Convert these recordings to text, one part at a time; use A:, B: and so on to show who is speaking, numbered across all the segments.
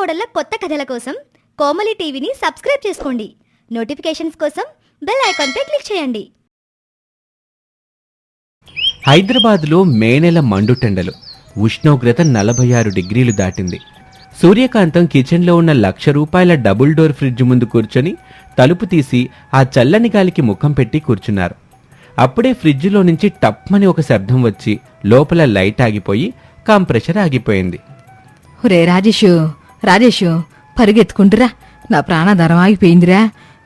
A: కోడళ్ళ కొత్త కథల కోసం కోమలి టీవీని సబ్స్క్రైబ్ చేసుకోండి. నోటిఫికేషన్స్ కోసం బెల్ ఐకాన్పై క్లిక్ చేయండి.
B: హైదరాబాద్లో మే నెల మండుటెండలు. ఉష్ణోగ్రత 46 డిగ్రీలు దాటింది. సూర్యకాంతం కిచెన్లో ఉన్న ₹1,00,000 డబుల్ డోర్ ఫ్రిడ్జ్ ముందు కూర్చొని తలుపు తీసి ఆ చల్లని గాలికి ముఖం పెట్టి కూర్చున్నారు. అప్పుడే ఫ్రిడ్జ్లో నుంచి టప్మని ఒక శబ్దం వచ్చి లోపల లైట్ ఆగిపోయి కంప్రెషర్ ఆగిపోయింది.
C: రే రాజేషు పరిగెత్తుకుంటురా, నా ప్రాణాధారం ఆగిపోయిందిరా.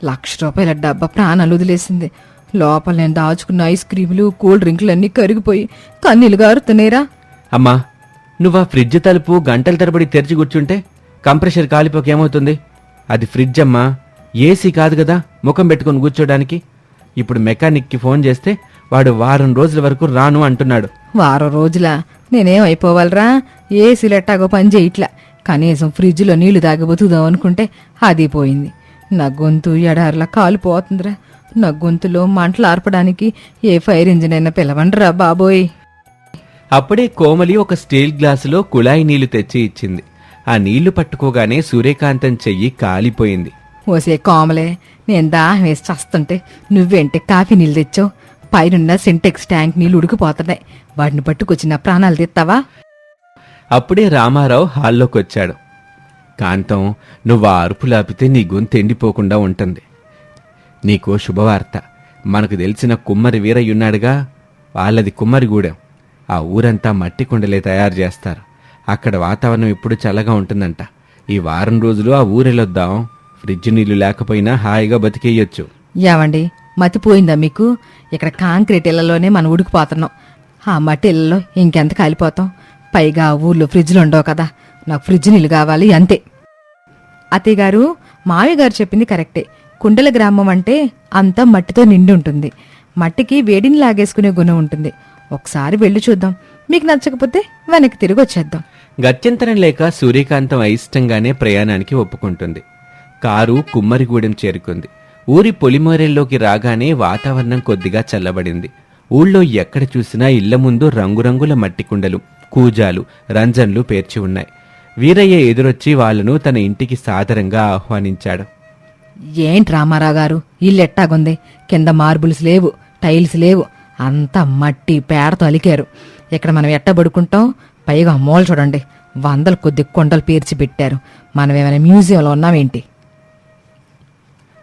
C: ₹1,00,000 డబ్బా ప్రాణాలు వదిలేసింది. లోపల నేను దాచుకున్న ఐస్ క్రీములు కూల్ డ్రింకులు అన్నీ కరిగిపోయి కన్నీళ్ళు గారుతున్నాయిరా.
B: అమ్మా, నువ్వు ఆ ఫ్రిడ్జ్ తలుపు గంటల తరబడి తెరిచి కూర్చుంటే కంప్రెషర్ కాలిపోకేమవుతుంది? అది ఫ్రిడ్జ్ అమ్మా, ఏసీ కాదు కదా ముఖం పెట్టుకుని కూర్చోడానికి. ఇప్పుడు మెకానిక్కి ఫోన్ చేస్తే వాడు వారం రోజుల వరకు రాను అంటున్నాడు.
C: వారం రోజులా? నేనేం అయిపోవాలరా? ఏసీలు ఎట్టాగో పని చేయట్లా. కనీసం ఫ్రిడ్జ్లో నీళ్లు తాగి బతుకుదాం అనుకుంటే అది పోయింది. నా గొంతు ఎడారిలా కాలిపోతుందిరా. నా గొంతులో మంటలు ఆర్పడానికి ఏ ఫైర్ ఇంజిన్ అయినా పిలవండిరా బాబోయ్.
B: అప్పుడే కోమలి ఒక స్టీల్ గ్లాసులో కుళాయి నీళ్లు తెచ్చి ఇచ్చింది. ఆ నీళ్లు పట్టుకోగానే సూర్యకాంతం చెయ్యి కాలిపోయింది.
C: ఓసే కోమలే, నేను దాహం వేసి చస్తుంటే నువ్వేంటే కాఫీ నీళ్ళు తెచ్చావు? పైనున్న సింటెక్స్ ట్యాంక్ నీళ్లు ఉడికిపోతున్నాయి. వాటిని పట్టుకొచ్చి నా ప్రాణాలు తెస్తావా?
B: అప్పుడే రామారావు హాల్లోకొచ్చాడు. కాంతం, నువ్వు ఆ అరుపులాపితే నీ గొంతు ఎండిపోకుండా ఉంటుంది. నీకో శుభవార్త. మనకు తెలిసిన కుమ్మరి వీరయ్యున్నాడుగా, వాళ్ళది కుమ్మరిగూడెం. ఆ ఊరంతా మట్టి కుండలే తయారు చేస్తారు. అక్కడ వాతావరణం ఎప్పుడు చల్లగా ఉంటుందంట. ఈ వారం రోజులు ఆ ఊరెళ్ళొద్దాం. ఫ్రిడ్జ్ నీళ్లు లేకపోయినా హాయిగా బతికేయొచ్చు.
C: యావండి, మతిపోయిందా మీకు? ఇక్కడ కాంక్రీట్ ఇళ్లలోనే మనం ఉడికిపోతున్నాం. ఆ మట్టి ఇళ్లలో ఇంకెంత కాలిపోతాం. పైగా ఊర్లో ఫ్రిడ్జ్లు ఉండవు కదా. నాకు ఫ్రిడ్జ్ నీళ్ళు కావాలి అంతే. అత్తయ్య గారు, మావయ్య గారు చెప్పింది కరెక్టే. కుండల గ్రామం అంటే అంతా మట్టితో నిండి ఉంటుంది. మట్టికి వేడిని లాగేసుకునే గుణం ఉంటుంది. ఒకసారి వెళ్ళి చూద్దాం. మీకు నచ్చకపోతే వెనక్కి తిరిగి వచ్చేద్దాం.
B: గత్యంతరం లేక సూర్యకాంతం అయిష్టంగానే ప్రయాణానికి ఒప్పుకుంటుంది. కారు కుమ్మరిగూడెం చేరుకుంది. ఊరి పొలిమేరల్లోకి రాగానే వాతావరణం కొద్దిగా చల్లబడింది. ఊళ్ళో ఎక్కడ చూసినా ఇళ్ల ముందు రంగురంగుల మట్టి కుండలు, కూజాలు, రంజన్లు పేర్చి ఉన్నాయి. వీరయ్య ఎదురొచ్చి వాళ్లను తన ఇంటికి సాదరంగా ఆహ్వానించాడు.
C: ఏంటి రామారావు గారు, ఇల్లు ఎట్టాగుంది? కింద మార్బుల్స్ లేవు, టైల్స్ లేవు, అంతా మట్టి పేడతో అలికారు. ఇక్కడ మనం ఎట్టబడుకుంటాం? పైగా మూల చూడండి, 100 కొద్ది కొండలు పేర్చి పెట్టారు. మనం ఏమైనా మ్యూజియంలో ఉన్నామేంటి?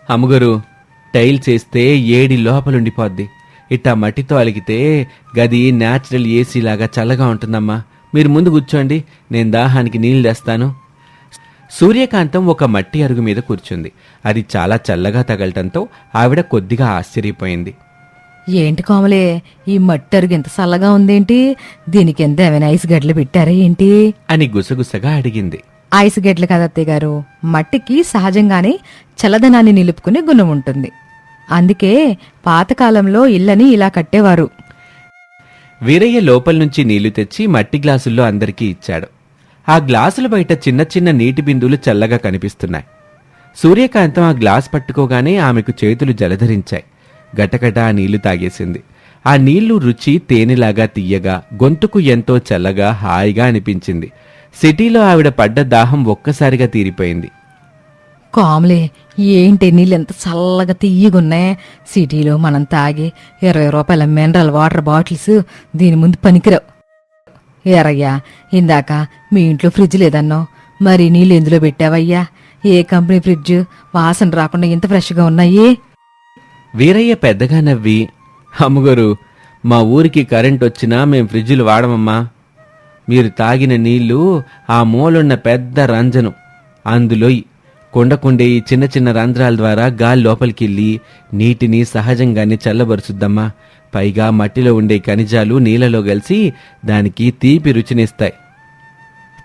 B: అమ్మగారు, టైల్స్ వేస్తే ఏడి లోపలుండిపోద్ది. ఇట్టా మట్టితో అలిగితే గది న్యాచురల్ ఏసీలాగా చల్లగా ఉంటుందమ్మా. మీరు ముందు కూర్చోండి, నేను దాహానికి నీళ్ళు తెస్తాను. సూర్యకాంతం ఒక మట్టి అరుగు మీద కూర్చుంది. అది చాలా చల్లగా తగలటంతో ఆవిడ కొద్దిగా ఆశ్చర్యపోయింది.
C: ఏంటి కోమలే, ఈ మట్టి అరుగు ఎంత చల్లగా ఉందేంటి? దీనికి ఎంత ఏమైనా ఐస్ గడ్డలు పెట్టారా ఏంటి
B: అని గుసగుసగా అడిగింది.
C: ఐస్ గడ్డలు కదా అత్తయ్య గారు, మట్టికి సహజంగానే చల్లదనాన్ని నిలుపుకునే గుణం ఉంటుంది. అందుకే పాతకాలంలో ఇళ్ళని ఇలా కట్టేవారు.
B: వీరయ్య లోపల నుంచి నీళ్లు తెచ్చి మట్టి గ్లాసుల్లో అందరికీ ఇచ్చాడు. ఆ గ్లాసుల బయట చిన్న చిన్న నీటి బిందువులు చల్లగా కనిపిస్తున్నాయి. సూర్యకాంతం ఆ గ్లాస్ పట్టుకోగానే ఆమెకు చేతులు జలధరించాయి. గటగట ఆ నీళ్లు తాగేసింది. ఆ నీళ్లు రుచి తేనెలాగా తీయగా, గొంతుకు ఎంతో చల్లగా హాయిగా అనిపించింది. సిటీలో ఆవిడ పడ్డ దాహం ఒక్కసారిగా తీరిపోయింది.
C: కోమలే, ఏంటి నీళ్ళు ఎంత చల్లగా తీయగున్నాయి. సిటీలో మనం తాగే ₹20 మినరల్ వాటర్ బాటిల్స్ దీని ముందు పనికిరావు. ఏరయ్యా, ఇందాక మీ ఇంట్లో ఫ్రిడ్జ్ లేదన్నావు, మరి నీళ్ళు ఎందులో పెట్టావయ్యా? ఏ కంపెనీ ఫ్రిడ్జ్? వాసన రాకుండా ఇంత ఫ్రెష్గా ఉన్నాయి.
B: వీరయ్య పెద్దగా నవ్వి, అమ్మగారు, మా ఊరికి కరెంట్ వచ్చినా మేం ఫ్రిడ్జులు వాడమమ్మా. మీరు తాగిన నీళ్లు ఆ మూలున్న పెద్ద రంజను, అందులో కొండకుండే ఈ చిన్న చిన్న రంధ్రాల ద్వారా గాలి లోపలికెళ్ళి నీటిని సహజంగానే చల్లబరుచుద్దమ్మా. పైగా మట్టిలో ఉండే ఖనిజాలు నీళ్లలో కలిసి దానికి తీపి రుచినిస్తాయి.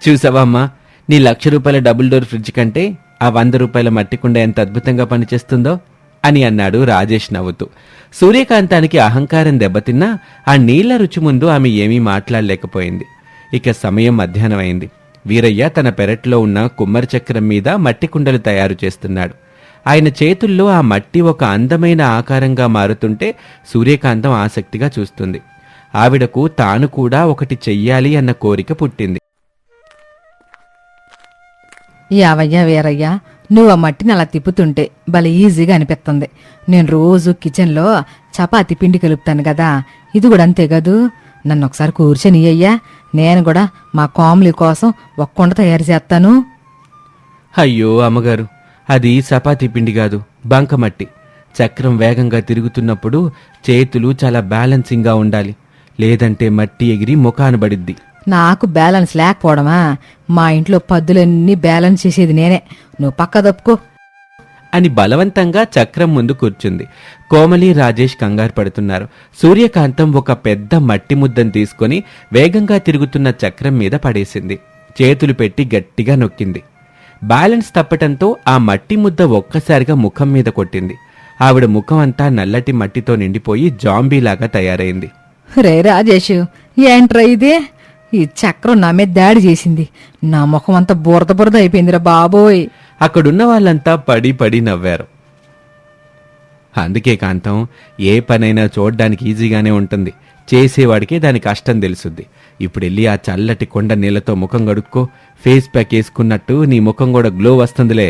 B: చూసావా అమ్మా, నీ ₹1,00,000 డబుల్ డోర్ ఫ్రిడ్జ్ కంటే ఆ ₹100 మట్టి కుండ ఎంత అద్భుతంగా పనిచేస్తుందో అని అన్నాడు రాజేష్ నవ్వుతూ. సూర్యకాంతానికి అహంకారం దెబ్బతిన్నా ఆ నీళ్ల రుచి ముందు ఆమె ఏమీ మాట్లాడలేకపోయింది. ఇక సమయం మధ్యాహ్నం అయింది. వీరయ్య తన పెరట్లో ఉన్న కుమ్మరి చక్రం మీద మట్టి కుండలు తయారు చేస్తున్నాడు. ఆయన చేతుల్లో ఆ మట్టి ఒక అందమైన ఆకారంగా మారుతుంటే సూర్యకాంతం ఆసక్తిగా చూస్తుంది. ఆవిడకు తాను కూడా ఒకటి చెయ్యాలి అన్న కోరిక పుట్టింది.
C: యావయ్యా వీరయ్యా, నువ్వు ఆ మట్టిని అలా తిప్పుతుంటే భలే ఈజీగా అనిపిస్తుంది. నేను రోజు కిచెన్లో చపాతి పిండి కలుపుతాను కదా, ఇది కూడా అంతే కదూ. నన్ను ఒకసారి కూర్చొని అయ్యా, నేను కూడా మా కామ్లీ కోసం ఒక కుండ తయారు చేస్తాను.
B: అయ్యో అమ్మగారు, అది చపాతీ పిండి కాదు, బంకమట్టి. చక్రం వేగంగా తిరుగుతున్నప్పుడు చేతులు చాలా బ్యాలెన్సింగ్గా ఉండాలి, లేదంటే మట్టి ఎగిరి ముఖాన పడిద్ది.
C: నాకు బ్యాలెన్స్ లేకపోవడమా? మా ఇంట్లో పద్దులన్నీ బ్యాలెన్స్ చేసేది నేనే, నువ్వు పక్క తప్పుకో.
B: అని బలవంతంగా చక్రం ముందు కూర్చుంది. కోమలి, రాజేష్ కంగారు పడుతున్నారు. సూర్యకాంతం ఒక పెద్ద మట్టి ముద్దను తీసుకొని వేగంగా తిరుగుతున్న చక్రం మీద పడేసింది. చేతులు పెట్టి గట్టిగా నొక్కింది. బ్యాలెన్స్ తప్పటంతో ఆ మట్టి ముద్ద ఒక్కసారిగా ముఖం మీద కొట్టింది. ఆవిడ ముఖం అంతా నల్లటి మట్టితో నిండిపోయి జాంబీలాగా తయారైంది.
C: రే రాజేష్, ఏంట్రా ఇదే? ఈ చక్రం నా మీద దాడి చేసింది. నా ముఖం అంతా బురద బురద అయిపోయిందిరా బాబోయ్.
B: అక్కడున్న వాళ్ళంతా పడి పడి నవ్వారు. అందుకే కాంతం, ఏ పనైనా చూడ్డానికి ఈజీగానే ఉంటుంది, చేసేవాడికే దాని కష్టం తెలుసుద్ది. ఇప్పుడెళ్ళి ఆ చల్లటి కొండ నీళ్లతో ముఖం కడుక్కో, ఫేస్ ప్యాక్ వేసుకున్నట్టు నీ ముఖం కూడా గ్లో వస్తుందిలే.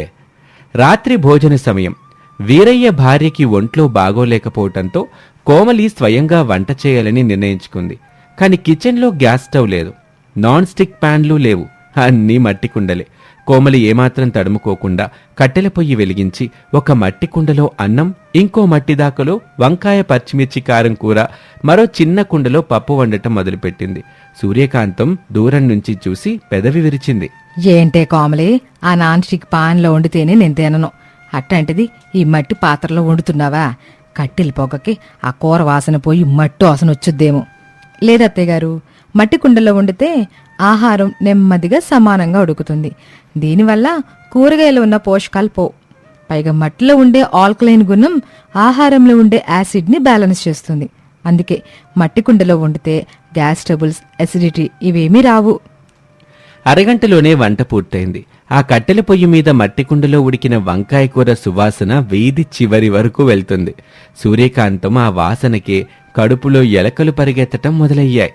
B: రాత్రి భోజన సమయం. వీరయ్య భార్యకి ఒంట్లో బాగోలేకపోవటంతో కోమలి స్వయంగా వంట చేయాలని నిర్ణయించుకుంది. కాని కిచెన్లో గ్యాస్ స్టవ్ లేదు, నాన్ స్టిక్ ప్యాన్లు లేవు, అన్నీ మట్టి కుండలే. కోమలి ఏమాత్రం తడుముకోకుండా కట్టెల పొయ్యి వెలిగించి ఒక మట్టి కుండలో అన్నం, ఇంకో మట్టి దాకలో వంకాయ పచ్చిమిర్చి కారం కూర, మరో చిన్న కుండలో పప్పు వండటం మొదలుపెట్టింది. సూర్యకాంతం దూరం నుంచి చూసి పెదవి విరిచింది.
C: ఏంటే కోమలి, ఆ నాన్ స్టిక్ పాన్లో వండితేనే నేను తినను, అట్లాంటిది ఈ మట్టి పాత్రలో వండుతున్నావా? కట్టెల పొగకి ఆ కూర వాసన పోయి మట్టి వాసన వచ్చుద్దేమో. లేదత్తయ్య గారు, మట్టి కుండలో వండితే ఆహారం నెమ్మదిగా సమానంగా ఉడుకుతుంది. దీనివల్ల కూరగాయలు ఉన్న పోషకాలు పోవు. పైగా మట్టిలో ఉండే ఆల్కలైన్ గుణం ఆహారంలో ఉండే యాసిడ్ని బ్యాలెన్స్ చేస్తుంది. అందుకే మట్టి కుండలో వండితే గ్యాస్ ట్రబుల్స్, అసిడిటీ ఇవేమీ రావు.
B: అరగంటలోనే వంట పూర్తయింది. ఆ కట్టెల పొయ్యి మీద మట్టి కుండలో ఉడికిన వంకాయ కూర సువాసన వీధి చివరి వరకు వెళ్తుంది. సూర్యకాంతం ఆ వాసనకే కడుపులో ఎలకలు పరిగెత్తటం మొదలయ్యాయి.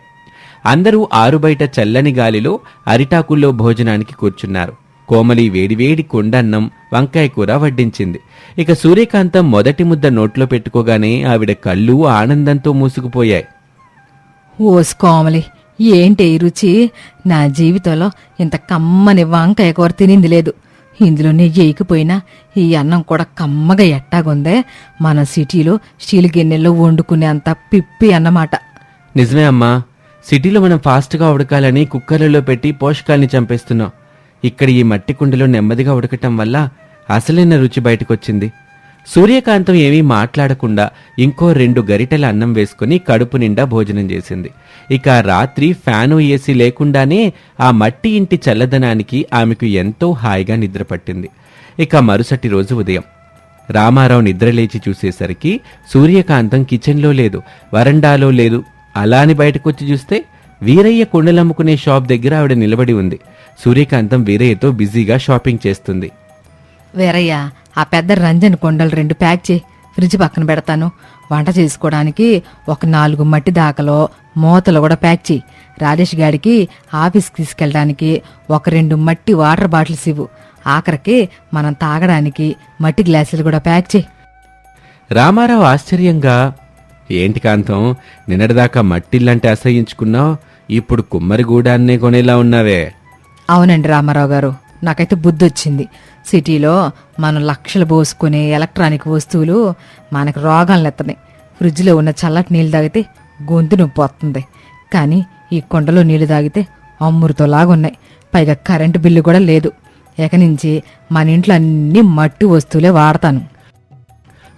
B: అందరూ ఆరుబయట చల్లని గాలిలో అరిటాకుల్లో భోజనానికి కూర్చున్నారు. కోమలి వేడివేడి కొండన్నం, వంకాయ కూర వడ్డించింది. ఇక సూర్యకాంతం మొదటి ముద్ద నోట్లో పెట్టుకోగానే ఆవిడ కళ్ళు ఆనందంతో మూసుకుపోయాయి.
C: ఓస్ కోమలి, ఏంటి ఈ రుచి? నా జీవితంలో ఇంత కమ్మని వంకాయ కూర తినింది లేదు. ఇందులో నెయ్యి వేయకపోయినా ఈ అన్నం కూడా కమ్మగా ఎట్టాగుందే. మన సిటీలో స్టీల్ గిన్నెల్లో వండుకునే అంత పిప్పి అన్నమాట.
B: నిజమే అమ్మా, సిటీలో మనం ఫాస్ట్గా ఉడకాలని కుక్కర్లలో పెట్టి పోషకాల్ని చంపేస్తున్నాం. ఇక్కడ ఈ మట్టి కుండలో నెమ్మదిగా ఉడకటం వల్ల అసలైన రుచి బయటకొచ్చింది. సూర్యకాంతం ఏమీ మాట్లాడకుండా ఇంకో 2 గరిటెల అన్నం వేసుకుని కడుపు నిండా భోజనం చేసింది. ఇక రాత్రి ఫ్యాను, ఏసీ లేకుండానే ఆ మట్టి ఇంటి చల్లదనానికి ఆమెకు ఎంతో హాయిగా నిద్రపట్టింది. ఇక మరుసటి రోజు ఉదయం రామారావు నిద్రలేచి చూసేసరికి సూర్యకాంతం కిచెన్లో లేదు, వరండాలో లేదు. అలాని బయటకొచ్చి చూస్తే వీరయ్య కుండలమ్ముకునే షాప్ దగ్గర ఆవిడ నిలబడి ఉంది. సూర్యకాంతం వీరయ్యతో బిజీగా షాపింగ్ చేస్తుంది.
C: వేరయ్య, ఆ పెద్ద రంజన్ కొండలు 2 ప్యాక్ చేయి, ఫ్రిడ్జ్ పక్కన పెడతాను. వంట చేసుకోవడానికి ఒక 4 మట్టి దాకలో మూతలు కూడా ప్యాక్ చేయి. రాజేష్ గారికి ఆఫీస్కి తీసుకెళ్ళడానికి ఒక 2 మట్టి వాటర్ బాటిల్స్ ఇవ్వు. ఆఖరికి మనం తాగడానికి మట్టి గ్లాసులు కూడా ప్యాక్ చేయి.
B: రామారావు ఆశ్చర్యంగా, ఏంటి కాంతం, నిన్నటిదాకా మట్టిల్లంటే అసహించుకున్నావు, ఇప్పుడు కుమ్మరిగూడాన్నే కొనేలా ఉన్నావే?
C: అవునండి రామారావు గారు, నాకైతే బుద్ధి వచ్చింది. సిటీలో మనం లక్షలు పోసుకునే ఎలక్ట్రానిక్ వస్తువులు మనకు రోగాలను ఎత్తనాయి. ఫ్రిడ్జ్లో ఉన్న చల్లటి నీళ్ళు తాగితే గొంతు నొప్పి వస్తుంది. కానీ ఈ కొండలో నీళ్లు తాగితే అమృతంలాగున్నాయి. పైగా కరెంటు బిల్లు కూడా లేదు. ఇక నుంచి మన ఇంట్లో అన్ని మట్టి వస్తువులే వాడతాను.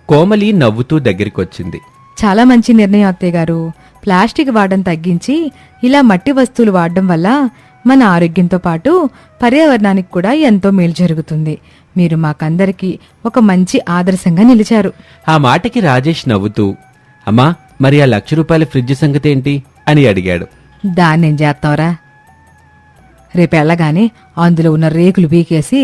B: కోమలి నవ్వుతూ దగ్గరికొచ్చింది.
C: చాలా మంచి నిర్ణయం అత్తయ్య గారు. ప్లాస్టిక్ వాడడం తగ్గించి ఇలా మట్టి వస్తువులు వాడడం వల్ల మన ఆరోగ్యంతో పాటు పర్యావరణానికి కూడా ఎంతో మేలు జరుగుతుంది. మీరు మాకందరికీ ఒక మంచి ఆదర్శంగా నిలిచారు.
B: ఆ మాటకి రాజేష్ నవ్వుతూ, అమ్మా, మరి ఆ ₹1,00,000 ఫ్రిడ్జ్ సంగతేంటి అని అడిగాడు.
C: దాన్నేం చేస్తావురా? రేపెళ్ళగానే అందులో ఉన్న రేకులు పీకేసి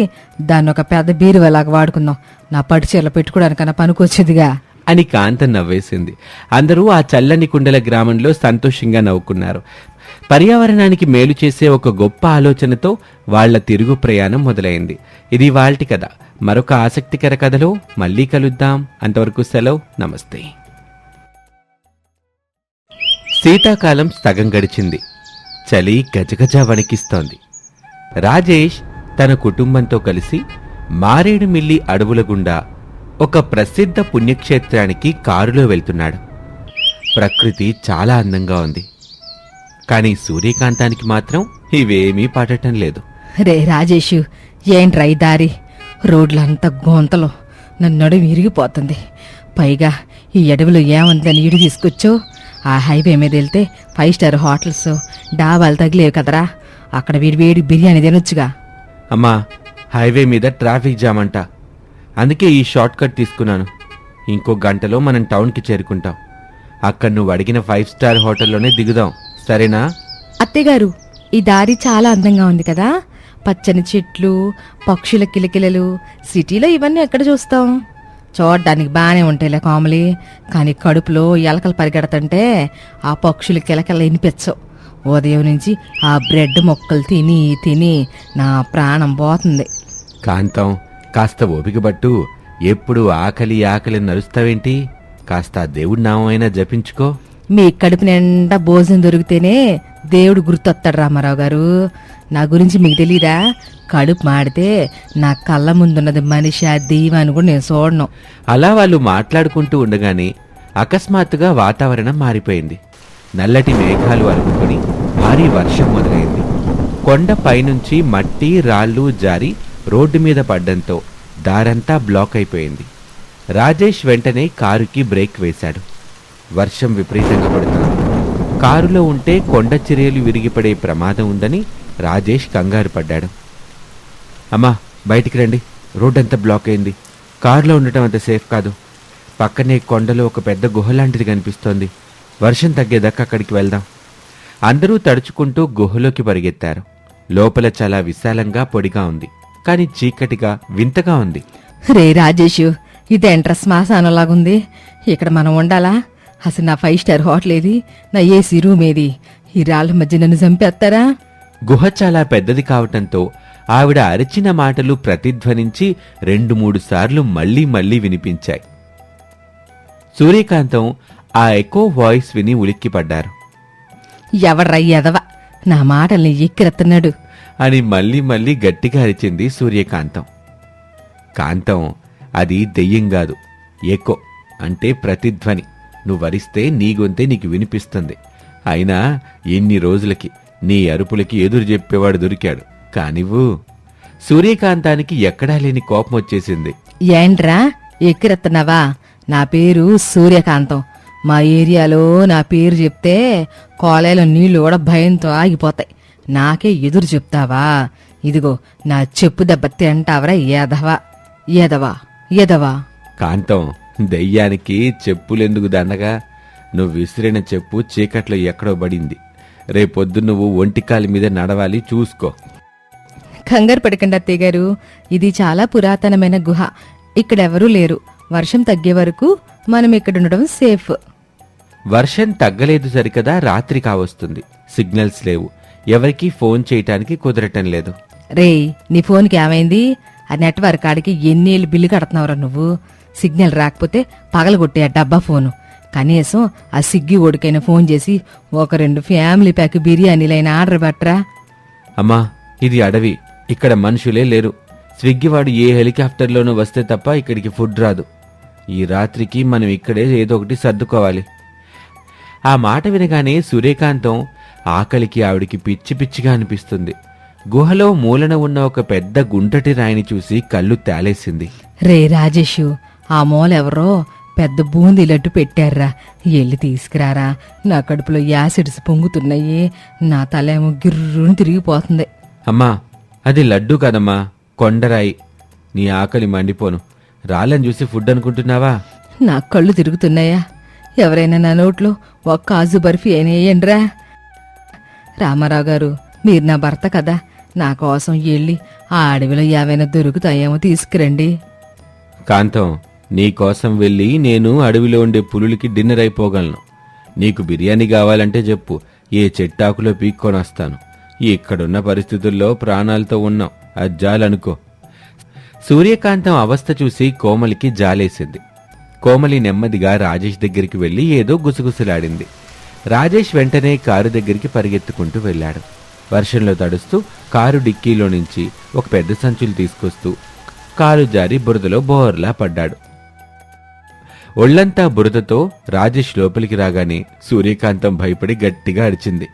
C: దాన్ని ఒక పెద్ద బీరువాలాగా వాడుకుందాం. నా పట్టు చీరలు పెట్టుకోవడానికన్నా పనికొచ్చేదిగా
B: అని కాంతం నవ్వేసింది. అందరూ ఆ చల్లని కుండల గ్రామంలో సంతోషంగా నవ్వుకున్నారు. పర్యావరణానికి మేలు చేసే ఒక గొప్ప ఆలోచనతో వాళ్ల తిరుగు ప్రయాణం మొదలైంది. ఇది వాల్టి కథ. మరొక ఆసక్తికర కథలో మళ్ళీ కలుద్దాం. అంతవరకు సెలవు. నమస్తే. శీతాకాలం సగం గడిచింది. చలి గజగజ వణికిస్తోంది. రాజేష్ తన కుటుంబంతో కలిసి మారేడుమిల్లి అడవుల గుండా ఒక ప్రసిద్ధ పుణ్యక్షేత్రానికి కారులో వెళ్తున్నాడు. ప్రకృతి చాలా అందంగా ఉంది. కానీ సూర్యకాంతానికి మాత్రం ఇవేమీ పడటం లేదు.
C: రే రాజేషు, ఏంట్రా ఈ దారి? రోడ్లంతా గోంతలో నన్నడు విరిగిపోతుంది. పైగా ఈ అడవిలో ఏముందని ఇడి తీసుకొచ్చో. ఆ హైవే మీద వెళ్తే 5 స్టార్ హోటల్స్, డాబాలు తగిలేవు కదరా. అక్కడ వేడి బిర్యానీ తినొచ్చుగా.
B: అమ్మా, హైవే మీద ట్రాఫిక్ జామ్ అంట. అందుకే ఈ షార్ట్ కట్ తీసుకున్నాను. ఇంకో గంటలో మనం టౌన్కి చేరుకుంటాం. అక్కడ నువ్వు అడిగిన 5 స్టార్ హోటల్లోనే దిగుదాం, సరేనా?
C: అత్తయ్యగారు, ఈ దారి చాలా అందంగా ఉంది కదా. పచ్చని చెట్లు, పక్షుల కిలకిలలు. సిటీలో ఇవన్నీ ఎక్కడ చూస్తాం? చూడ్డానికి బాగానే ఉంటాయిలే కామలి, కానీ కడుపులో ఎలకలు పరిగెడుతుంటే ఆ పక్షుల కిలకిల వినిపించవు. ఉదయం నుంచి ఆ బ్రెడ్ మొక్కలు తిని తిని నా ప్రాణం పోతుంది.
B: కాంతం, కాస్త ఓపిక పట్టు. ఎప్పుడు ఆకలి ఆకలి నరుస్తావేంటి? కాస్త దేవుడి నామైనా జపించుకో.
C: మీ కడుపు నిండా భోజనం దొరికితేనే దేవుడు గుర్తొస్తాడు రామారావు గారు. నా గురించి మీకు తెలీదా? కడుపు మాడితే నా కళ్ళ ముందున్నది మనిషి, ఆ దెయ్యాన్ని కూడా నేను చూడను.
B: అలా వాళ్ళు మాట్లాడుకుంటూ ఉండగానే అకస్మాత్తుగా వాతావరణం మారిపోయింది. నల్లటి మేఘాలు అలుముకొని భారీ వర్షం మొదలైంది. కొండ పైనుంచి మట్టి రాళ్ళు జారి రోడ్డు మీద పడ్డంతో దారంతా బ్లాక్ అయిపోయింది. రాజేష్ వెంటనే కారుకి బ్రేక్ వేశాడు. వర్షం విపరీతంగా పడుతుంది. కారులో ఉంటే కొండ చర్యలు విరిగిపడే ప్రమాదం ఉందని రాజేష్ కంగారు పడ్డాడు. అమ్మా, బయటికి రండి. రోడ్డంతా బ్లాక్ అయింది. కారులో ఉండటం అంత సేఫ్ కాదు. పక్కనే కొండలో ఒక పెద్ద గుహ లాంటిది కనిపిస్తోంది. వర్షం తగ్గేదాకా అక్కడికి వెళ్దాం. అందరూ తడుచుకుంటూ గుహలోకి పరిగెత్తారు. లోపల చాలా విశాలంగా పొడిగా ఉంది, కానీ చీకటిగా వింతగా ఉంది.
C: రే రాజేషు, ఇదేంట్రా శ్మశానంలాగుంది. ఇక్కడ మనం ఉండాలా? అసలు నా 5 స్టార్ హోటల్ ఏది? నా ఏసీ రూమ్ ఏది? ఈ రాళ్ల మధ్య నన్ను చంపేస్తారా?
B: గుహ చాలా పెద్దది కావటంతో ఆవిడ అరిచిన మాటలు ప్రతిధ్వనించి 2-3 సార్లు మళ్లీ మళ్లీ వినిపించాయి. సూర్యకాంతం ఆ ఎకో వాయిస్ విని ఉలిక్కిపడ్డారు.
C: ఎవడ్రా ఎదవ నా మాటల్ని ఎక్కిరెత్తన్నాడు
B: అని మళ్లీ మళ్లీ గట్టిగా అరిచింది సూర్యకాంతం. కాంతం, అది దెయ్యం కాదు, ఎకో అంటే ప్రతిధ్వని. నువ్వరిస్తే నీ గొంతే నీకు వినిపిస్తుంది. అయినా ఎన్ని రోజులకి నీ అరుపులకి ఎదురు చెప్పేవాడు దొరికాడు. కానివ్వు. సూర్యకాంతానికి ఎక్కడా లేని కోపం వచ్చేసింది.
C: ఏంట్రా ఎక్కిరెత్తన్నావా? నా పేరు సూర్యకాంతం. మా ఏరియాలో నా పేరు చెప్తే కోలేలో నీళ్లు కూడా భయంతో ఆగిపోతాయి. నాకే ఎదురు చెప్తావా? ఇదిగో నా చెప్పు దెబ్బ తింటావరా ఎదవా ఎదవా ఎదవా.
B: కాంతం, దెయ్యానికి చెప్పులెందుకు దండగా? నువ్వు విసిరిన చెప్పు చీకట్లో ఎక్కడో పడింది. రేపొద్దు నువ్వు ఒంటికాలి మీద నడవాలి, చూసుకో.
C: కంగారు పడకండి అత్తయ్య గారు, ఇది చాలా పురాతనమైన గుహ. ఇక్కడెవరూ లేరు. వర్షం తగ్గే వరకు మనం ఇక్కడుండడం సేఫ్.
B: వర్షం తగ్గలేదు సరికదా, రాత్రి కావస్తుంది. సిగ్నల్స్ లేవు. ఎవరికీ ఫోన్ చేయటానికి కుదరటం లేదు.
C: రేయ్, నీ ఫోన్కి ఏమైంది? ఆ నెట్వర్క్ ఆడికి ఎన్నేళ్ళు బిల్లు కడుతున్నావురా నువ్వు? సిగ్నల్ రాకపోతే పగలగొట్టే ఆ డబ్బా ఫోను. కనీసం ఆ సిగ్గి ఓడికైనా ఫోన్ చేసి ఒక 2 ఫ్యామిలీ ప్యాక్ బిర్యానీలైనా ఆర్డర్ పెట్టరా.
B: అమ్మా, ఇది అడవి. ఇక్కడ మనుషులే లేరు. స్విగ్గీ వాడు ఏ హెలికాప్టర్లోనూ వస్తే తప్ప ఇక్కడికి ఫుడ్ రాదు. ఈ రాత్రికి మనం ఇక్కడే ఏదో ఒకటి సర్దుకోవాలి. ఆ మాట వినగానే సూర్యకాంతం ఆకలికి ఆవిడికి పిచ్చి పిచ్చిగా అనిపిస్తుంది. గుహలో మూలన ఉన్న ఒక పెద్ద గుంటటి రాయిని చూసి కళ్ళు తేలేసింది.
C: రే రాజేషు, ఆ మూలెవరో పెద్ద బూందీ లడ్డు పెట్టారా, ఎల్లి తీసుకురారా. నా కడుపులో యాసిడ్స్ పొంగుతున్నాయి. నా తలేమో గిర్రుని తిరిగిపోతుంది.
B: అమ్మా, అది లడ్డు కాదమ్మా, కొండరాయి. నీ ఆకలి మండిపోను. రాళ్ళని చూసి ఫుడ్ అనుకుంటున్నావా?
C: నా కళ్ళు తిరుగుతున్నాయా? ఎవరైనా నా నోట్లో ఒక కాజు బర్ఫీ అయినా వేయండిరా. రామారావు గారు, మీరు నా భర్త కదా, నా కోసం వెళ్ళి ఆ అడవిలో ఏవైనా దొరుకుతాయేమో తీసుకురండి.
B: కాంతం, నీకోసం వెళ్ళి నేను అడవిలో ఉండే పులులకి డిన్నర్ అయిపోగలను. నీకు బిర్యానీ కావాలంటే చెప్పు, ఏ చెట్టాకులో పీక్కొనొస్తాను. ఇక్కడున్న పరిస్థితుల్లో ప్రాణాలతో ఉన్నాం, అజ్జాలనుకో. సూర్యకాంతం అవస్థ చూసి కోమలికి జాలేసింది. కోమలి నెమ్మదిగా రాజేష్ దగ్గరికి వెళ్లి ఏదో గుసగుసలాడింది. రాజేష్ వెంటనే కారు దగ్గరికి పరిగెత్తుకుంటూ వెళ్ళాడు. వర్షంలో తడుస్తూ కారు డిక్కీలో నుంచి ఒక పెద్ద సంచులు తీసుకొస్తూ కాలు జారి బురదలో బోర్లా పడ్డాడు. ఒళ్లంతా బురదతో రాజేష్ లోపలికి రాగానే సూర్యకాంతం భయపడి గట్టిగా అరిచింది.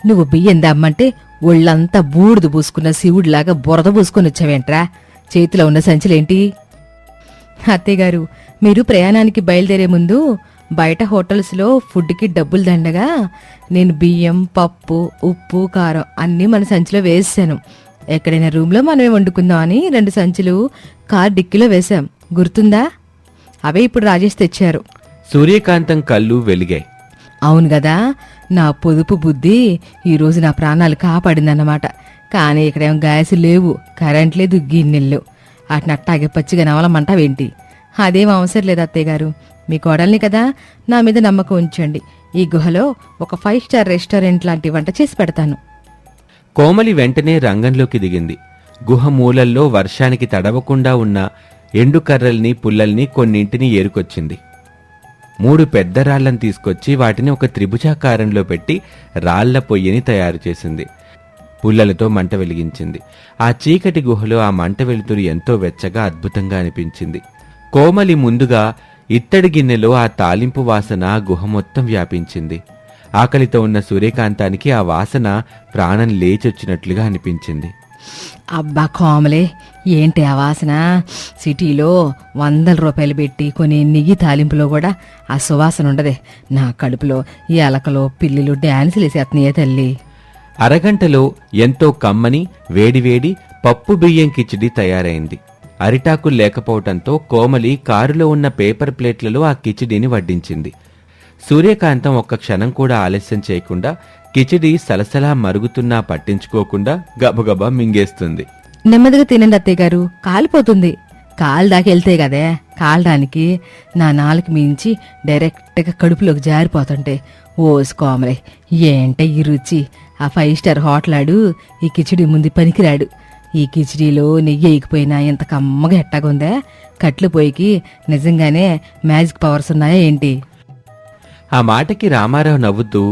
C: నువ్వు బియ్యం దమ్మంటే ఒళ్ళంతా బూడిద పూసుకున్న శివుడిలాగా బురద పూసుకొని వచ్చావేంట్రా? చేతిలో ఉన్న సంచులేంటి? అత్తయ్యగారు, మీరు ప్రయాణానికి బయలుదేరే ముందు బయట హోటల్స్లో ఫుడ్కి డబ్బులు దండగా నేను బియ్యం, పప్పు, ఉప్పు, కారం అన్నీ మన సంచిలో వేసాను. ఎక్కడైనా రూమ్లో మనమే వండుకుందాం అని 2 సంచులు కార్ డిక్కీలో వేశాం, గుర్తుందా? అవే ఇప్పుడు రాజేష్ తెచ్చారు.
B: సూర్యకాంతం కళ్ళు వెలిగాయి.
C: అవును గదా, నా పొదుపు బుద్ధి ఈరోజు నా ప్రాణాలు కాపాడిందన్నమాట. కానీ ఇక్కడేం గ్యాస్ లేవు, కరెంట్ లేదు, గిన్నెలు. వాటిని అట్టాగే పచ్చిగా నవలమంటావేంటి? అదేం అవసరం లేదు అత్తయ్యగారు, మీ కోడల్ని కదా, నా మీద నమ్మకం ఉంచండి. ఈ గుహలో ఒక 5 స్టార్ రెస్టారెంట్ లాంటి వంట చేసి పెడతాను.
B: కోమలి వెంటనే రంగంలోకి దిగింది. గుహ మూలల్లో వర్షానికి తడవకుండా ఉన్న ఎండుకర్రల్ని, పుల్లల్ని కొన్నింటిని ఏరుకొచ్చింది. 3 పెద్ద రాళ్లను తీసుకొచ్చి వాటిని ఒక త్రిభుజాకారంలో పెట్టి రాళ్ల పొయ్యిని తయారు చేసింది. పుల్లలతో మంట వెలిగించింది. ఆ చీకటి గుహలో ఆ మంట వెలుతురు ఎంతో వెచ్చగా అద్భుతంగా అనిపించింది. కోమలి ముందుగా ఇత్తడి గిన్నెలో ఆ తాలింపు వాసన గుహ మొత్తం వ్యాపించింది. ఆకలితో ఉన్న సూర్యకాంతానికి ఆ వాసన ప్రాణం లేచొచ్చినట్లుగా అనిపించింది.
C: అబ్బా కోమలే, ఏంటి ఆ వాసన? సిటీలో 100 రూపాయలు పెట్టి కొనే నెయ్యి తాలింపులో కూడా ఆ సువాసన ఉండదే. నా కడుపులో ఈ ఎలకలో పిల్లిలు డ్యాన్సులు వేసేస్తున్నాయే తల్లి.
B: అరగంటలో ఎంతో కమ్మని వేడివేడి పప్పు బియ్యం కిచిడి తయారైంది. అరిటాకులు లేకపోవటంతో కోమలి కారులో ఉన్న పేపర్ ప్లేట్లలో ఆ కిచిడిని వడ్డించింది. సూర్యకాంతం ఒక్క క్షణం కూడా ఆలస్యం చేయకుండా కిచిడి సలసలా మరుగుతున్నా పట్టించుకోకుండా గబగబా మింగేస్తుంది.
C: నెమ్మదిగా తినండి అత్తయ్యగారు, కాలిపోతుంది. కాలు దాకా వెళ్తే కదే కాలడానికి. నా నాలుగు మించి డైరెక్ట్గా కడుపులోకి జారిపోతుంటే ఓస్ కోమలే, ఏంటే ఈ రుచి! ఆ 5 స్టార్ హోటలాడు ఈ కిచిడి ముందు పనికిరాడు. ఈ కిచిడీలో నెయ్యి వేయకపోయినా ఎంత కమ్మగా ఎట్టాగుందా? కట్లు పొయ్యికి నిజంగానే మ్యాజిక్ పవర్స్ ఉన్నాయా ఏంటి?
B: ఆ మాటకి రామారావు నవ్వుతూ,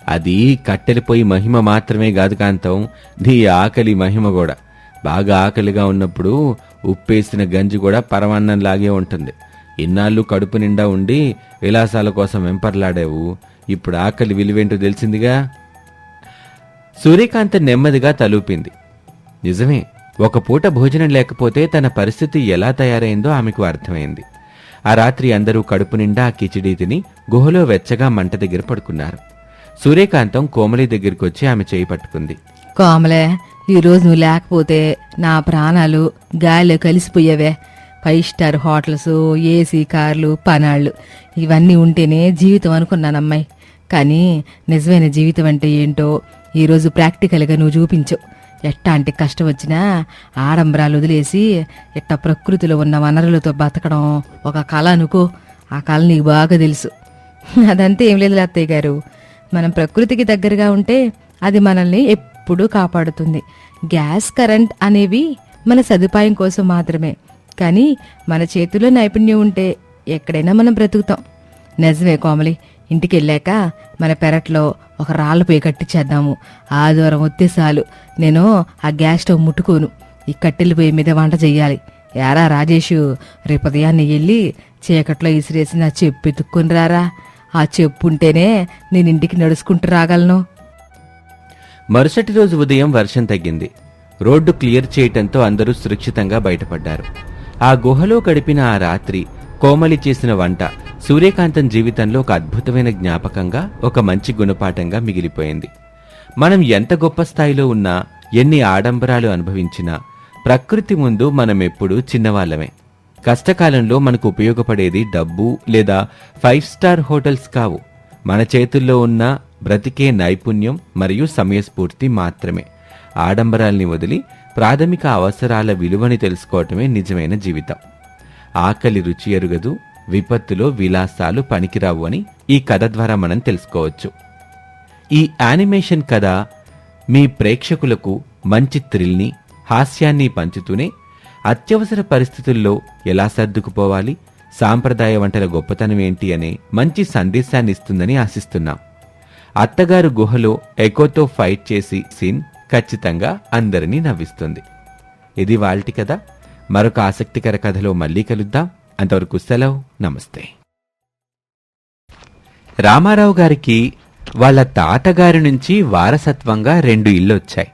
B: అది కట్టెలిపోయి మహిమ మాత్రమే కాదు కాంతం, నీ ఆకలి మహిమ కూడా. బాగా ఆకలిగా ఉన్నప్పుడు ఉప్పేసిన గంజి కూడా పరమాన్నంలాగే ఉంటుంది. ఇన్నాళ్ళు కడుపు నిండా ఉండి విలాసాల కోసం వెంపర్లాడావు, ఇప్పుడు ఆకలి విలువేంటో తెలిసిందిగా. సూర్యకాంతం నెమ్మదిగా తలూపింది. నిజమే, ఒక పూట భోజనం లేకపోతే తన పరిస్థితి ఎలా తయారైందో ఆమెకు అర్థమైంది. ఆ రాత్రి అందరూ కడుపు నిండా ఆ కిచిడీ తిని గుహలో వెచ్చగా మంట దగ్గర పడుకున్నారు. సూర్యకాంతం కోమలి దగ్గరికి వచ్చి ఆమె చేయి పట్టుకుంది.
C: కోమలే, ఈరోజు నువ్వు లేకపోతే నా ప్రాణాలు గాలిలో కలిసిపోయేవే. 5 స్టార్ హోటల్స్, ఏసీ కార్లు, పనాళ్ళు ఇవన్నీ ఉంటేనే జీవితం అనుకున్నానమ్మాయి. కానీ నిజమైన జీవితం అంటే ఏంటో ఈరోజు ప్రాక్టికల్గా నువ్వు చూపించవు. ఎట్టాంటి కష్టం వచ్చినా ఆడంబరాలు వదిలేసి ఇట్ట ప్రకృతిలో ఉన్న వనరులతో బతకడం ఒక కళ అనుకో. ఆ కళ నీకు బాగా తెలుసు. అదంతా ఏం లేదు అత్తయ్య గారు, మనం ప్రకృతికి దగ్గరగా ఉంటే అది మనల్ని ఎప్పుడూ కాపాడుతుంది. గ్యాస్, కరెంట్ అనేవి మన సదుపాయం కోసం మాత్రమే. కానీ మన చేతుల్లో నైపుణ్యం ఉంటే ఎక్కడైనా మనం బ్రతుకుతాం. నిజమే కోమలి, ఇంటికి వెళ్ళాక మన పెరట్లో ఒక రాళ్ళ పొయ్యి కట్టించేద్దాము. ఆదివారం వస్తే చాలు, నేను ఆ గ్యాస్ స్టవ్ ముట్టుకోను. ఈ కట్టెల పొయ్యి మీద వంట చెయ్యాలి. యారా రాజేషు, రేపు ఉదయాన్నే వెళ్ళి చీకట్లో ఇసిరేసి నా చెప్పు ఎత్తుక్కుని రారా. ఆ చెప్పు ఉంటేనే నేను ఇంటికి నడుచుకుంటూ రాగలను.
B: మరుసటి రోజు ఉదయం వర్షం తగ్గింది. రోడ్డు క్లియర్ చేయటంతో అందరూ సురక్షితంగా బయటపడ్డారు. ఆ గుహలో గడిపిన ఆ రాత్రి కోమలి చేసిన వంట సూర్యకాంతం జీవితంలో ఒక అద్భుతమైన జ్ఞాపకంగా, ఒక మంచి గుణపాఠంగా మిగిలిపోయింది. మనం ఎంత గొప్ప స్థాయిలో ఉన్నా, ఎన్ని ఆడంబరాలు అనుభవించినా ప్రకృతి ముందు మనమెప్పుడూ చిన్నవాళ్లమే. కష్టకాలంలో మనకు ఉపయోగపడేది డబ్బు లేదా 5 స్టార్ హోటల్స్ కావు. మన చేతుల్లో ఉన్న బ్రతికే నైపుణ్యం మరియు సమయస్ఫూర్తి మాత్రమే. ఆడంబరాల్ని వదిలి ప్రాథమిక అవసరాల విలువని తెలుసుకోవటమే నిజమైన జీవితం. ఆకలి రుచి ఎరుగదు, విపత్తులో విలాసాలు పనికిరావు అని ఈ కథ ద్వారా మనం తెలుసుకోవచ్చు. ఈ యానిమేషన్ కథ మీ ప్రేక్షకులకు మంచి థ్రిల్ని, హాస్యాన్ని పంచుతూనే అత్యవసర పరిస్థితుల్లో ఎలా సర్దుకుపోవాలి, సాంప్రదాయ వంటల గొప్పతనం ఏంటి అనే మంచి సందేశాన్ని ఇస్తుందని ఆశిస్తున్నాం. అత్తగారు గుహలో ఎకోతో ఫైట్ చేసి సీన్ ఖచ్చితంగా అందరినీ నవ్విస్తుంది. ఇది వాల్టి కథ. మరొక ఆసక్తికర కథలో మళ్ళీ కలుద్దాం. అంతవరకు సెలవు. నమస్తే. రామారావు గారికి వాళ్ళ తాతగారి నుంచి వారసత్వంగా 2 ఇళ్ళొచ్చాయి.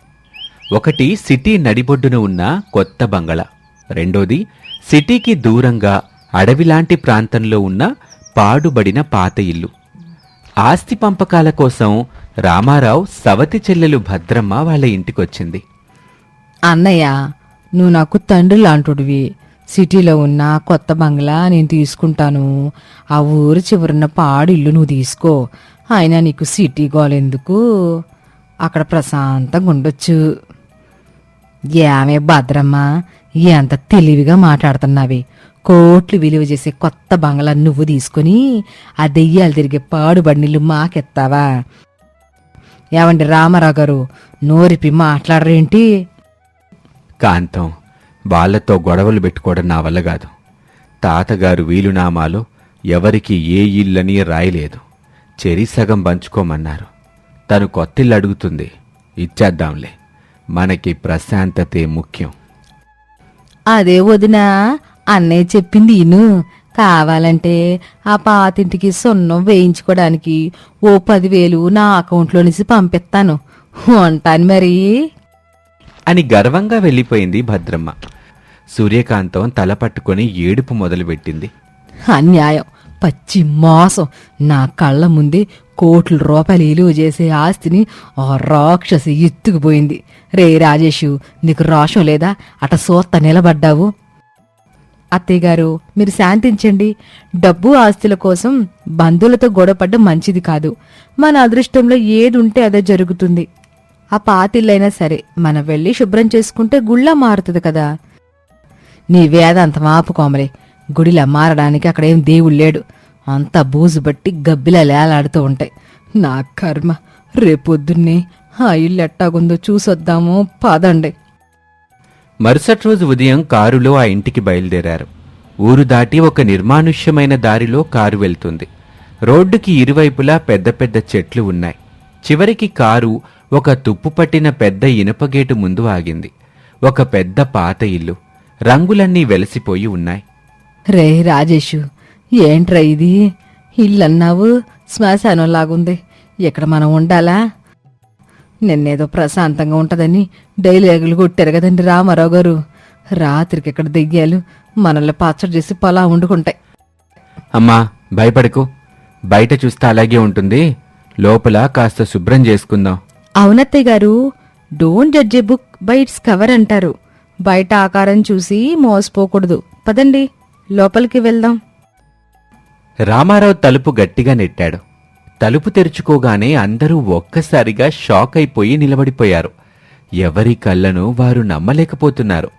B: ఒకటి సిటీ నడిబొడ్డున ఉన్న కొత్త బంగళా, రెండోది సిటీకి దూరంగా అడవిలాంటి ప్రాంతంలో ఉన్న పాడుబడిన పాత ఇల్లు. ఆస్తి పంపకాల కోసం రామారావు సవతి చెల్లెలు భద్రమ్మ వాళ్ళ ఇంటికొచ్చింది.
C: అన్నయ్య, నువ్వు నాకు తండ్రి లాంటుడివి. సిటీలో ఉన్న కొత్త బంగ్లా నేను తీసుకుంటాను. ఆ ఊరు చివరున్న పాడిల్లు నువ్వు తీసుకో. అయినా నీకు సిటీ గోలెందుకు? అక్కడ ప్రశాంతంగా ఉండొచ్చు. ఏమే భద్రమ్మ, ఎంత తెలివిగా మాట్లాడుతున్నావి. కోట్లు విలువ చేసే కొత్త బంగ్లా నువ్వు తీసుకుని ఆ దెయ్యాలు తిరిగే పాడుబడినిల్లు మాకెత్తావా? ఏమండి రామారావు గారు, నోరిపి మాట్లాడరేంటి?
B: కాంతం, వాళ్లతో గొడవలు పెట్టుకోవడం నా వల్ల కాదు. తాతగారు వీలునామాలో ఎవరికి ఏ ఇల్లని రాయలేదు. చెరిసగం పంచుకోమన్నారు. తను కొత్తిల్లు అడుగుతుంది, ఇచ్చేద్దాంలే. మనకి ప్రశాంతతే ముఖ్యం.
C: అదే వదినా, అన్నయ్య చెప్పింది ఇను. కావాలంటే ఆ పాతింటికి సున్నం వేయించుకోవడానికి ఓ 10,000 నా అకౌంట్లో నుంచి పంపిస్తాను. ఉంటాను మరి
B: అని గర్వంగా వెళ్ళిపోయింది భద్రమ్మ. సూర్యకాంతం తల పట్టుకుని ఏడుపు మొదలుపెట్టింది.
C: అన్యాయం, పచ్చి మోసం. నా కళ్ళ ముందే కోట్ల రూపాయలు విలువ చేసే ఆస్తిని ఆ రాక్షసి ఎత్తుకుపోయింది. రే రాజేషు, నీకు రోషం లేదా? అట సోత్త నిలబడ్డావు. అత్తయ్య గారు, మీరు శాంతించండి. డబ్బు ఆస్తుల కోసం బంధువులతో గొడవపడ్డం మంచిది కాదు. మన అదృష్టంలో ఏది ఉంటే అదే జరుగుతుంది. ఆ పాతిళ్ళైనా సరే మనం వెళ్ళి శుభ్రం చేసుకుంటే గుళ్ళ మారుతుంది కదా. నీ వేదాంతం ఆపుకోమలే. గుడిలా మారడానికి అక్కడేం దేవుడు లేడు. అంతా బూజు బట్టి గబ్బిలా లేలాడుతూ ఉంటాయి. నా కర్మ. రేపొద్దున్నే ఆ ఇల్లు ఎట్టాగుందో చూసొద్దాము, పదండి.
B: మరుసటి రోజు ఉదయం కారులో ఆ ఇంటికి బయలుదేరారు. ఊరు దాటి ఒక నిర్మానుష్యమైన దారిలో కారు వెళ్తుంది. రోడ్డుకి ఇరువైపులా పెద్ద పెద్ద చెట్లు ఉన్నాయి. చివరికి కారు ఒక తుప్పుపట్టిన పెద్ద ఇనుపగేటు ముందు ఆగింది. ఒక పెద్ద పాత ఇల్లు. రంగులన్నీ వెలసిపోయి ఉన్నాయి.
C: రే రాజేషు, ఏంట్రా ఇది? ఇల్లన్నావు, శ్మశానంలాగుంది. ఇక్కడ మనం ఉండాలా? నిన్నేదో ప్రశాంతంగా ఉంటదని డైలాగులు కొట్టారు కదండి రామారావు గారు. రాత్రికి ఇక్కడ దెయ్యాలు మనల్ని పచ్చడి చేసి పొలా వండుకుంటాయి.
B: అమ్మా, భయపడకు. బయట చూస్తే అలాగే ఉంటుంది. లోపల కాస్త శుభ్రం చేసుకుందాం.
C: అవునత్తయ్య గారు, don't judge A book by its cover అంటారు. బయట ఆకారం చూసి మోసపోకూడదు. పదండి, లోపలికి వెళ్దాం.
B: రామారావు తలుపు గట్టిగా నెట్టాడు. తలుపు తెరుచుకోగానే అందరూ ఒక్కసారిగా షాక్ అయిపోయి నిలబడిపోయారు. ఎవరి కళ్ళను వారు నమ్మలేకపోతున్నారు.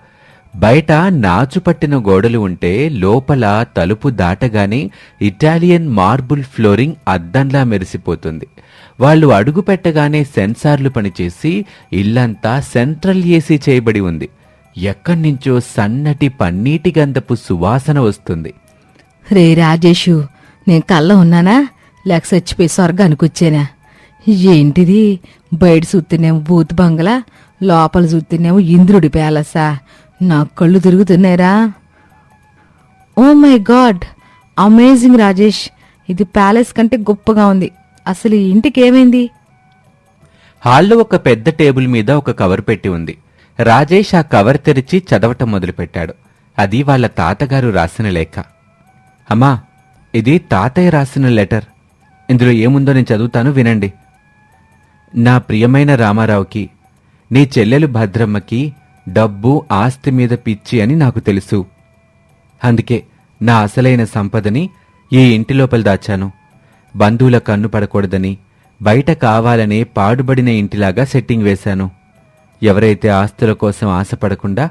B: బయట నాచుపట్టిన గోడలు ఉంటే లోపల తలుపు దాటగానే ఇటాలియన్ మార్బుల్ ఫ్లోరింగ్ అద్దంలా మెరిసిపోతుంది. వాళ్ళు అడుగు పెట్టగానే సెన్సార్లు పనిచేసి ఇల్లంతా సెంట్రల్ ఏసీ చేయబడి ఉంది. ఎక్కడ్నించో సన్నటి పన్నీటి గంధపు సువాసన వస్తుంది.
C: రే రాజేషు, నేను కళ్ళ ఉన్నానా లేక చచ్చిపోయి స్వర్గానికి వచ్చానా? ఏంటిది? బయట చూస్తేనేమో బూత్ బంగ్లా, లోపల చూస్తేనేమో ఇంద్రుడి ప్యాలెసా? నా కళ్ళు తిరుగుతున్నాయిరా. Oh my God, amazing Rajesh. ఇది ప్యాలెస్ కంటే గొప్పగా ఉంది. అసలు ఈ ఇంటికి ఏమైంది?
B: హాల్లో ఒక పెద్ద టేబుల్ మీద ఒక కవర్ పెట్టి ఉంది. రాజేష్ ఆ కవర్ తెరిచి చదవటం మొదలుపెట్టాడు. అది వాళ్ళ తాతగారు రాసిన లేఖ. అమ్మా, ఇది తాతయ్య రాసిన లెటర్. ఇందులో ఏముందో నేను చదువుతాను, వినండి. నా ప్రియమైన రామారావుకి, నీ చెల్లెలు భద్రమ్మకి డబ్బు ఆస్తి మీద పిచ్చి అని నాకు తెలుసు. అందుకే నా అసలైన సంపదని ఈ ఇంటి లోపల దాచాను. బంధువుల కన్ను పడకూడదని బయట కావాలనే పాడుబడిన ఇంటిలాగా సెట్టింగ్ వేశాను. ఎవరైతే ఆస్తుల కోసం ఆశపడకుండా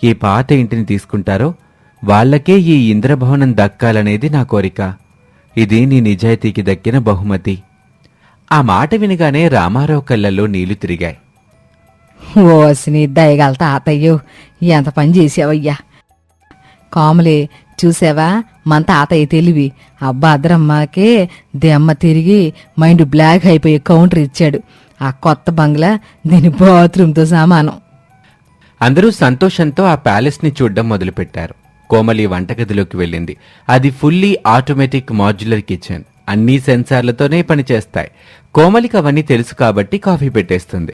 B: ఈ పాత ఇంటిని తీసుకుంటారో వాళ్లకే ఈ ఇంద్రభవనం దక్కాలనేది నా కోరిక. ఇది నీ నిజాయితీకి దక్కిన బహుమతి ఆ మాట వినగానే రామారావు కళ్ళల్లో నీళ్లు తిరిగాయి.
C: ఓసిని దయగల తాతయ్యో, ఎంత పని చేసావయ్యా. కోమలి, చూసావా మన తాతయ్య తెలివి. అబ్బా అద్దరమ్మకే దెమ్మ తిరిగి మైండ్ బ్లాక్ అయిపోయి కౌంటర్ ఇచ్చాడు. ఆ కొత్త బంగ్లా దీని బాత్రూంతో సమానం.
B: అందరూ సంతోషంతో ఆ ప్యాలెస్ని చూడ్డం మొదలుపెట్టారు. కోమలి వంటగదిలోకి వెళ్ళింది. అది ఫుల్లీ ఆటోమేటిక్ మాడ్యులర్ కిచెన్. అన్ని సెన్సార్లతోనే పనిచేస్తాయి. కోమలికి అవన్నీ తెలుసు కాబట్టి కాఫీ పెట్టేస్తుంది.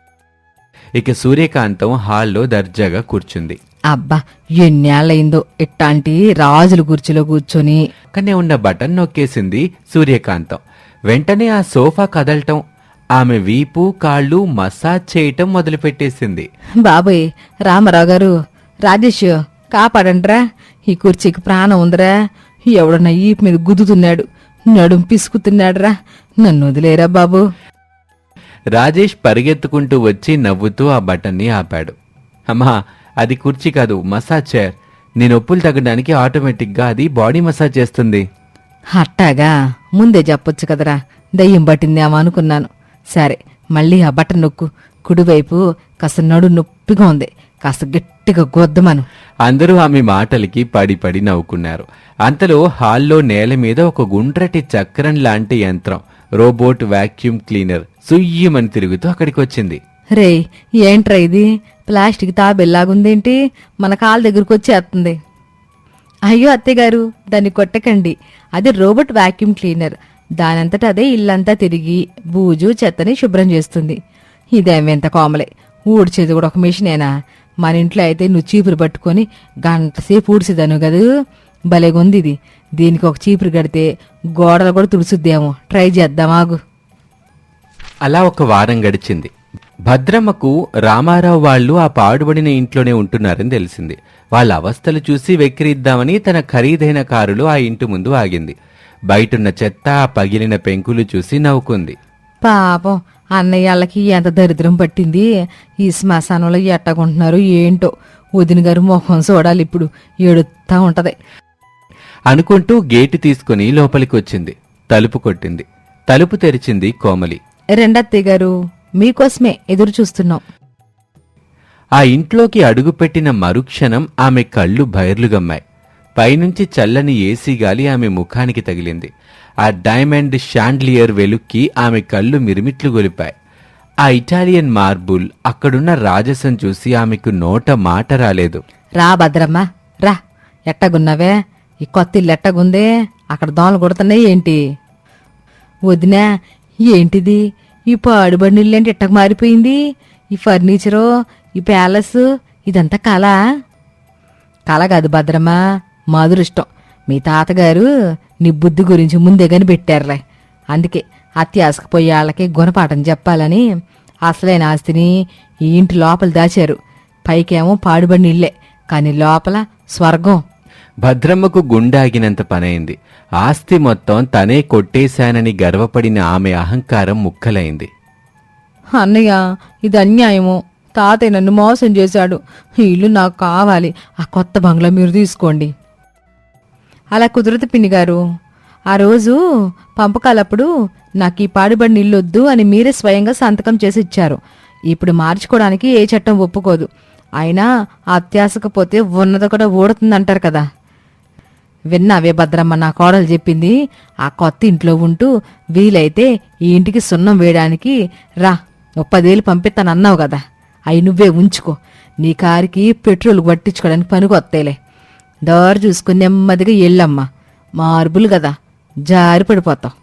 B: ఇక సూర్యకాంతం హాల్లో దర్జాగా కూర్చుంది.
C: అబ్బా ఎన్నేళ్ళయిందో ఇట్లాంటి రాజుల కుర్చీలో కూర్చొని.
B: పక్కనే ఉన్న బటన్ నొక్కేసింది సూర్యకాంతం. వెంటనే ఆ సోఫా కదలటం, ఆమె వీపు కాళ్ళు మసాజ్ చేయటం మొదలుపెట్టేసింది.
C: బాబోయ్, రామారావు గారు, రాజేష్ కాపాడండ్రా, ఈ కుర్చీకి ప్రాణం ఉందిరా. ఎవడన్నా ఈపు మీద గుద్దుతున్నాడు, నడుం పిసుకుతున్నాడురా, నన్ను వదిలేరా బాబు.
B: రాజేష్ పరిగెత్తుకుంటూ వచ్చి నవ్వుతూ ఆ బటన్ని ఆపాడు. అమ్మా, అది కుర్చీ కాదు, మసాజ్ చైర్. నీ నొప్పులు తగ్గడానికి ఆటోమేటిక్గా అది బాడీ మసాజ్ చేస్తుంది.
C: అట్టాగా ముందే చెప్పొచ్చు కదరా, దయ్యం పట్టిందేమో అనుకున్నాను. సరే, మళ్ళీ ఆ బటన్ నొక్కు. కుడివైపు కాస్త నడు నొప్పిగా ఉంది, కాస్త గట్టిగా గొద్దమను.
B: అందరూ ఆమె మాటలకి పడి పడి నవ్వుకున్నారు. అంతలో హాల్లో నేల మీద ఒక గుండ్రటి చక్రం లాంటి యంత్రం, రోబోట్ వాక్యూమ్ క్లీనర్ సుయ్యమని తిరుగుతూ అక్కడికొచ్చింది.
C: రే, ఏంట్రా ఇది? ప్లాస్టిక్ తాబెల్లాగుందేంటి? మన కాళ్ళ దగ్గరకు వచ్చేస్తుంది. అయ్యో అత్తయ్యగారు, దాన్ని కొట్టకండి. అది రోబోట్ వాక్యూమ్ క్లీనర్. దానంతట అదే ఇల్లంతా తిరిగి బూజు చెత్తని శుభ్రం చేస్తుంది. ఇదేమెంత కోమలే, ఊడ్చేది కూడా ఒక మిషనేనా? మన ఇంట్లో అయితే నువ్వు చీపురు పట్టుకొని గంటసేపు ఊడ్చేదాను కదూ. భలేగుంది ఇది. దీనికి ఒక చీపురు కడితే గోడలు కూడా తుడుచుద్దేమో. ట్రై చేద్దామాగు.
B: అలా ఒక వారం గడిచింది. భద్రమ్మకు రామారావు వాళ్ళు ఆ పాడుబడిన ఇంట్లోనే ఉంటున్నారని తెలిసింది. వాళ్ళ అవస్థలు చూసి వెక్కిరిద్దామని తన ఖరీదైన కారులో ఆ ఇంటి ముందు ఆగింది. బయటున్న చెత్త, ఆ పగిలిన పెంకులు చూసి నవ్వుకుంది.
C: పాపం అన్నయ్యాళ్ళకి ఎంత దరిద్రం పట్టింది. ఈ శ్మశానంలో ఎట్టకుంటున్నారు ఏంటో. వదిన గారు మొహం చూడాలి, ఇప్పుడు ఏడుతా ఉంటది
B: అనుకుంటూ గేటు తీసుకుని లోపలికి వచ్చింది. తలుపు కొట్టింది. తలుపు తెరిచింది కోమలి.
C: రెండత్తయ్య గారు, మీకోసమే ఎదురు చూస్తున్నాం.
B: ఆ ఇంట్లోకి అడుగుపెట్టిన మరుక్షణం ఆమె కళ్ళు బైర్లుగమ్మాయి. పైనుంచి చల్లని ఏసీ గాలి ఆమె ముఖానికి తగిలింది. ఆ డైమండ్ షాండ్లియర్ వెలుక్కి ఆమె కళ్ళు మిరిమిట్లు గొలిపాయి. ఆ ఇటాలియన్ మార్బుల్, అక్కడున్న రాజసం చూసి ఆమెకు నోట మాట రాలేదు.
C: రా భద్రమ్మ, రా. ఎట్టగున్నావే? ఈ కొత్త ఇల్లు ఎట్టగుందే? అక్కడ దోమలు కొడుతున్నాయి ఏంటి? వదినా, ఏంటిది? ఈ పాడుబడి ఇల్లేంటి ఎట్టకు మారిపోయింది? ఈ ఫర్నిచరు, ఈ ప్యాలెస్, ఇదంతా కళ? కళ కాదు భద్రమ్మ, మా అదృష్టం. మీ తాతగారు నీ బుద్ధి గురించి ముందే కనిపెట్టారులే. అందుకే అత్యాసకపోయే వాళ్ళకి గుణపాఠం చెప్పాలని అసలైన ఆస్తిని ఈ ఇంటి లోపల దాచారు. పైకేమో పాడుబడిన ఇల్లే, కానీ లోపల స్వర్గం.
B: భద్రమ్మకు గుండాగినంత పనైంది. ఆస్తి మొత్తం తనే కొట్టేశానని గర్వపడిన ఆమె అహంకారం ముక్కలైంది.
C: అన్నయ్య, ఇది అన్యాయము. తాతయ్య నన్ను మోసం చేశాడు. ఈ ఇల్లు నాకు కావాలి. ఆ కొత్త బంగ్లా మీరు తీసుకోండి. అలా కుదరదు పిన్ని గారు. ఆ రోజు పంపకాలప్పుడు నాకు ఈ పాడుబడిన ఇల్లు వద్దు అని మీరే స్వయంగా సంతకం చేసి ఇచ్చారు. ఇప్పుడు మార్చుకోవడానికి ఏ చట్టం ఒప్పుకోదు. అయినా అత్యాసకపోతే ఉన్నది కూడా ఊడుతుందంటారు కదా. విన్నావే భద్రమ్మ, నా కోడలు చెప్పింది. ఆ కొత్త ఇంట్లో ఉంటూ వీలైతే ఈ ఇంటికి సున్నం వేయడానికి రా, 10,000 పంపిస్తానన్నావు కదా, అవి నువ్వే ఉంచుకో. నీ కారుకి పెట్రోల్ పట్టించుకోవడానికి పనికొత్తేలే. దారి చూసుకుని నెమ్మదిగా ఎళ్ళమ్మా. మార్బుల్ కదా, జారి పడిపోతావు.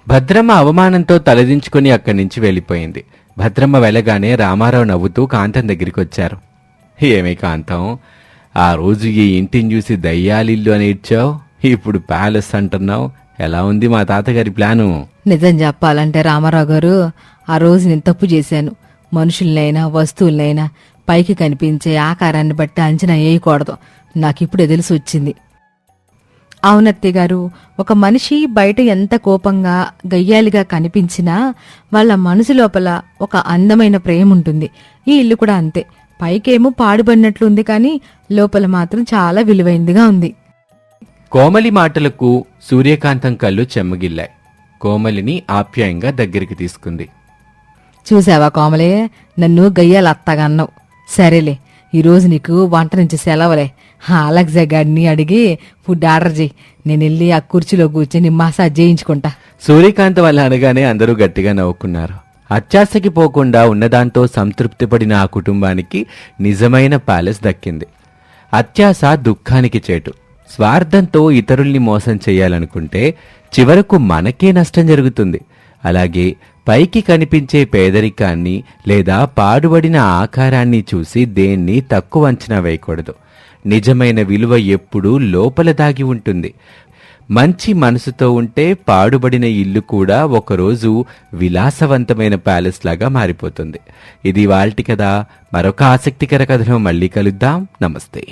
B: భద్రమ్మ అవమానంతో తలదించుకుని అక్కడి నుంచి వెళ్ళిపోయింది. భద్రమ్మ వెళ్ళగానే రామారావు నవ్వుతూ కాంతం దగ్గరికి వచ్చారు. ఏమీ కాంతం, ఆ రోజు ఈ ఇంటిని చూసి దయ్యాలిల్లు అని ఇచ్చావు, ఇప్పుడు ప్యాలెస్ అంటున్నావు. ఎలా ఉంది మా తాతగారి ప్లాను?
C: నిజం చెప్పాలంటే రామారావు గారు, ఆ రోజు నేను తప్పు చేశాను. మనుషులనైనా వస్తువులనైనా పైకి కనిపించే ఆకారాన్ని బట్టి అంచనా వేయకూడదు. నాకిప్పుడే తెలిసి వచ్చింది. అవునత్తయ్య గారు, ఒక మనిషి బయట ఎంత కోపంగా గయ్యాలిగా కనిపించినా వాళ్ళ మనసు లోపల ఒక అందమైన ప్రేమ ఉంటుంది. ఈ ఇల్లు కూడా అంతే. పైకేమో పాడుబడినట్లుంది, కానీ లోపల మాత్రం చాలా విలువైందిగా ఉంది.
B: కోమలి మాటలకు సూర్యకాంతం కళ్ళు చెమ్మగిల్లాయి. కోమలిని ఆప్యాయంగా దగ్గరికి తీసుకుంది.
C: చూసావా కోమలే, నన్ను గయ్యాలు అత్తగన్నావు. సరేలే, ఈరోజు నీకు వంట నుంచి సెలవులే. అలెక్సా గాడిని అడిగి ఫుడ్ ఆర్డర్ చేయి. నేను వెళ్ళి ఆ కుర్చీలో కూర్చొని మసాజ్ చేయించుకుంటా.
B: సూర్యకాంత్ వాళ్ళ అనగానే అందరూ గట్టిగా నవ్వుకున్నారు. అత్యాశకి పోకుండా ఉన్నదాంతో సంతృప్తి పడిన ఆ కుటుంబానికి నిజమైన ప్యాలెస్ దక్కింది. అత్యాశ దుఃఖానికి చేటు. స్వార్థంతో ఇతరుల్ని మోసం చేయాలనుకుంటే చివరకు మనకే నష్టం జరుగుతుంది. అలాగే పైకి కనిపించే పేదరికాన్ని లేదా పాడుబడిన ఆకారాన్ని చూసి దేన్ని తక్కువ అంచనా వేయకూడదు. నిజమైన విలువ ఎప్పుడూ లోపల దాగి ఉంటుంది. మంచి మనసుతో ఉంటే పాడుబడిన ఇల్లు కూడా ఒకరోజు విలాసవంతమైన ప్యాలెస్ లాగా మారిపోతుంది. ఇది ఇవాల్టి కథ. మరొక ఆసక్తికర కథలో మళ్ళీ కలుద్దాం. నమస్తే.